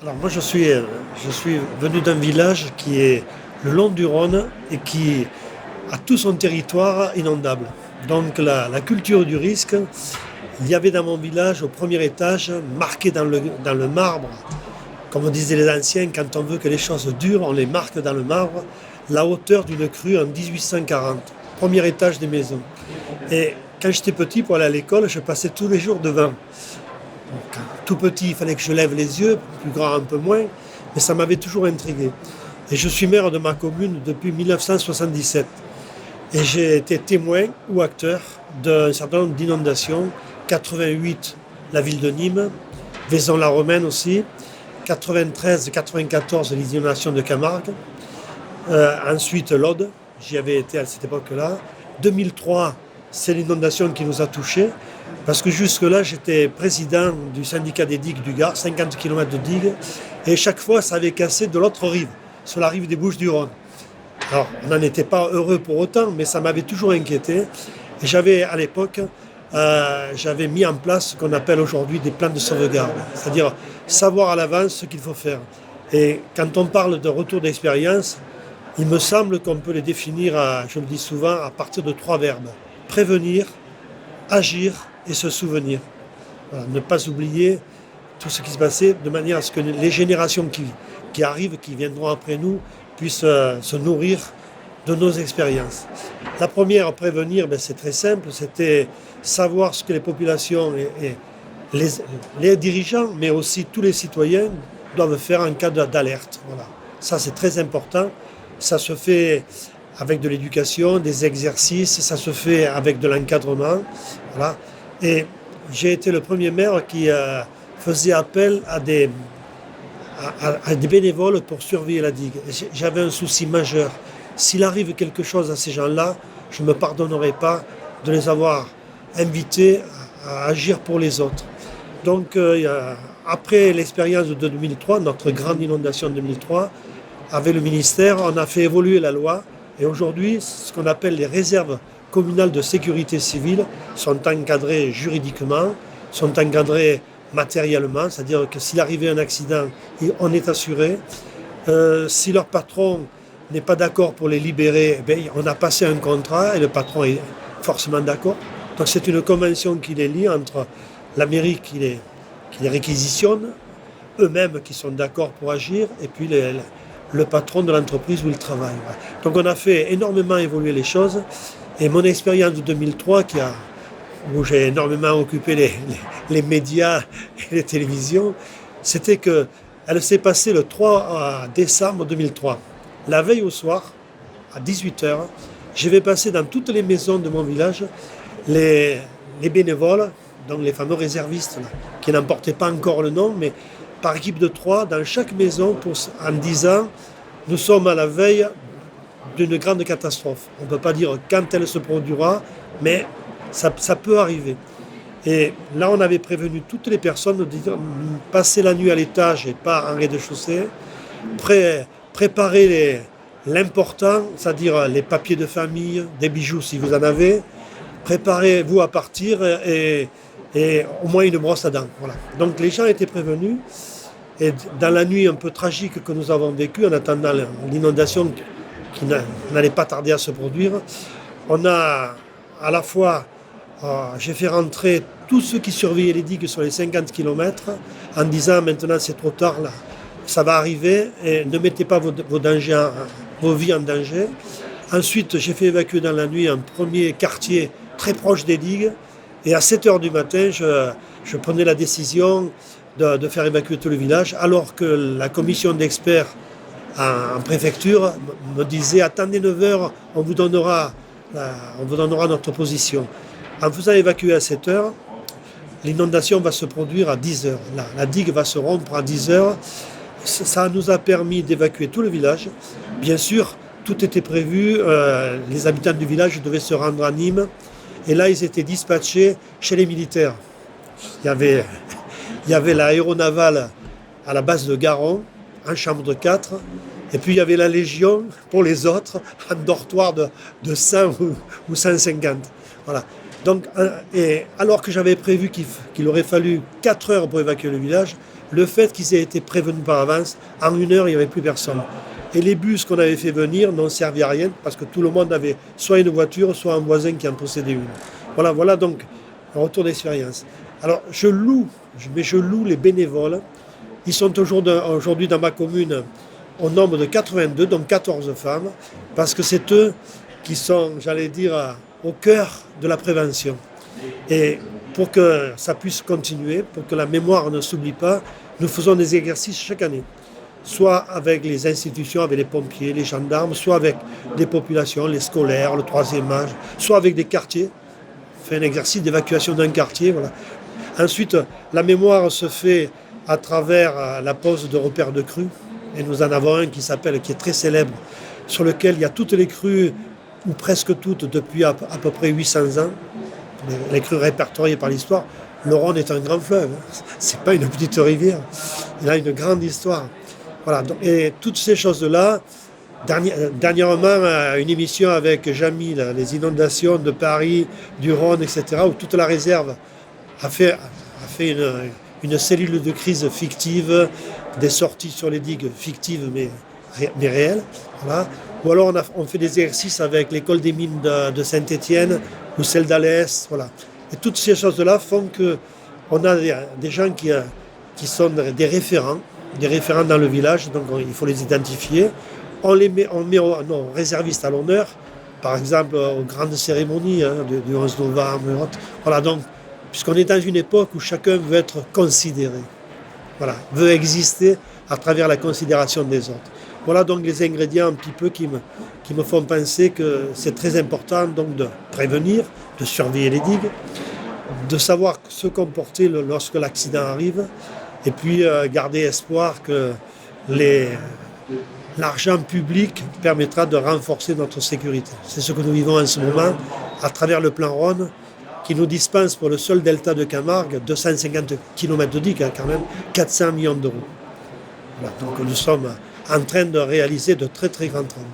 Alors moi je suis venu d'un village qui est le long du Rhône et qui a tout son territoire inondable. Donc la culture du risque, il y avait dans mon village au premier étage, marqué dans le marbre, comme disaient les anciens, quand on veut que les choses durent, on les marque dans le marbre, la hauteur d'une crue en 1840, premier étage des maisons. Et quand j'étais petit pour aller à l'école, je passais tous les jours devant. Tout petit, il fallait que je lève les yeux, plus grand un peu moins, mais ça m'avait toujours intrigué. Et je suis maire de ma commune depuis 1977. Et j'ai été témoin ou acteur d'un certain nombre d'inondations. 88, la ville de Nîmes, Vaison-la-Romaine aussi, 93, 94, les inondations de Camargue, ensuite l'Aude, j'y avais été à cette époque-là. 2003, c'est l'inondation qui nous a touchés, parce que jusque-là, j'étais président du syndicat des digues du Gard, 50 km de digues, et chaque fois, ça avait cassé de l'autre rive, sur la rive des Bouches-du-Rhône. Alors, on n'en était pas heureux pour autant, mais ça m'avait toujours inquiété. Et j'avais, à l'époque, j'avais mis en place ce qu'on appelle aujourd'hui des plans de sauvegarde, c'est-à-dire savoir à l'avance ce qu'il faut faire. Et quand on parle de retour d'expérience, il me semble qu'on peut les définir, je le dis souvent, à partir de 3 verbes. Prévenir, agir et se souvenir. Voilà, ne pas oublier tout ce qui se passait, de manière à ce que les générations qui arrivent, qui viendront après nous, puissent se nourrir de nos expériences. La première, prévenir, c'est très simple, c'était savoir ce que les populations et les dirigeants, mais aussi tous les citoyens doivent faire en cas d'alerte. Voilà. Ça, c'est très important. Ça se fait avec de l'éducation, des exercices, ça se fait avec de l'encadrement. Voilà. Et j'ai été le premier maire qui faisait appel à des bénévoles pour surveiller la digue. Et j'avais un souci majeur. S'il arrive quelque chose à ces gens-là, je ne me pardonnerai pas de les avoir invités à agir pour les autres. Donc, après l'expérience de 2003, notre grande inondation de 2003, avec le ministère, on a fait évoluer la loi. Et aujourd'hui, ce qu'on appelle les réserves communales de sécurité civile sont encadrées juridiquement, sont encadrées matériellement, c'est-à-dire que s'il arrivait un accident, on est assuré. Si leur patron n'est pas d'accord pour les libérer, on a passé un contrat et le patron est forcément d'accord. Donc c'est une convention qui les lie entre la mairie qui les réquisitionne, eux-mêmes qui sont d'accord pour agir, et puis le patron de l'entreprise où ils travaillent. Donc on a fait énormément évoluer les choses, et mon expérience de 2003, où j'ai énormément occupé les médias et les télévisions, c'était qu'elle s'est passée le 3 décembre 2003. La veille au soir, à 18h, je vais passer dans toutes les maisons de mon village les bénévoles, donc les fameux réservistes, là, qui n'en portaient pas encore le nom, mais par équipe de 3, dans chaque maison, en disant « Nous sommes à la veille d'une grande catastrophe. » On ne peut pas dire quand elle se produira, mais ça peut arriver. Et là, on avait prévenu toutes les personnes de dire « Passez la nuit à l'étage et pas en rez-de-chaussée. Préparez l'important, c'est-à-dire les papiers de famille, des bijoux si vous en avez. Préparez-vous à partir et au moins une brosse à dents. » Voilà. Donc les gens étaient prévenus. Et dans la nuit un peu tragique que nous avons vécue, en attendant l'inondation qui n'allait pas tarder à se produire, on a à la fois, j'ai fait rentrer tous ceux qui surveillaient les digues sur les 50 km en disant maintenant c'est trop tard, là, ça va arriver et ne mettez pas vos vies en danger. Ensuite, j'ai fait évacuer dans la nuit un premier quartier très proche des digues, et à 7h du matin, je prenais la décision de faire évacuer tout le village, alors que la commission d'experts en préfecture me disait « Attendez 9h, on vous donnera notre position ». En faisant évacuer à 7h, l'inondation va se produire à 10h. La digue va se rompre à 10h. Ça nous a permis d'évacuer tout le village. Bien sûr, tout était prévu. Les habitants du village devaient se rendre à Nîmes. Et là, ils étaient dispatchés chez les militaires. Il y avait l'aéronavale à la base de Garon, en chambre de 4. Et puis il y avait la Légion pour les autres, en dortoir de 100 ou 150. Voilà. Donc, et alors que j'avais prévu qu'il aurait fallu 4 heures pour évacuer le village, le fait qu'ils aient été prévenus par avance, en 1 heure, il n'y avait plus personne. Et les bus qu'on avait fait venir n'ont servi à rien parce que tout le monde avait soit une voiture, soit un voisin qui en possédait une. Voilà donc un retour d'expérience. Alors je loue les bénévoles. Ils sont aujourd'hui dans ma commune au nombre de 82, donc 14 femmes, parce que c'est eux qui sont, j'allais dire, au cœur de la prévention. Et pour que ça puisse continuer, pour que la mémoire ne s'oublie pas, nous faisons des exercices chaque année. Soit avec les institutions, avec les pompiers, les gendarmes, soit avec des populations, les scolaires, le troisième âge, soit avec des quartiers. On fait un exercice d'évacuation d'un quartier. Voilà. Ensuite, la mémoire se fait à travers la pose de repères de crues. Et nous en avons un qui est très célèbre, sur lequel il y a toutes les crues, ou presque toutes, depuis à peu près 800 ans. Les crues répertoriées par l'histoire. Le Rhône est un grand fleuve. C'est pas une petite rivière. Il a une grande histoire. Voilà, et toutes ces choses-là, dernièrement, une émission avec Jamil, les inondations de Paris, du Rhône, etc., où toute la réserve a fait une cellule de crise fictive, des sorties sur les digues fictives mais réelles. Voilà. Ou alors on fait des exercices avec l'école des mines de Saint-Étienne ou celle d'Alès. Voilà. Et toutes ces choses-là font qu'on a des gens qui sont des référents dans le village, donc il faut les identifier. On met nos réservistes à l'honneur, par exemple aux grandes cérémonies du 11 novembre. Voilà, donc, puisqu'on est dans une époque où chacun veut être considéré, voilà, veut exister à travers la considération des autres. Voilà donc les ingrédients un petit peu qui me font penser que c'est très important donc de prévenir, de surveiller les digues, de savoir se comporter lorsque l'accident arrive, et puis garder espoir que l'argent public permettra de renforcer notre sécurité. C'est ce que nous vivons en ce moment à travers le plan Rhône, qui nous dispense pour le seul delta de Camargue 250 km de digues, quand même 400 millions d'euros. Voilà, donc nous sommes en train de réaliser de très très grands travaux.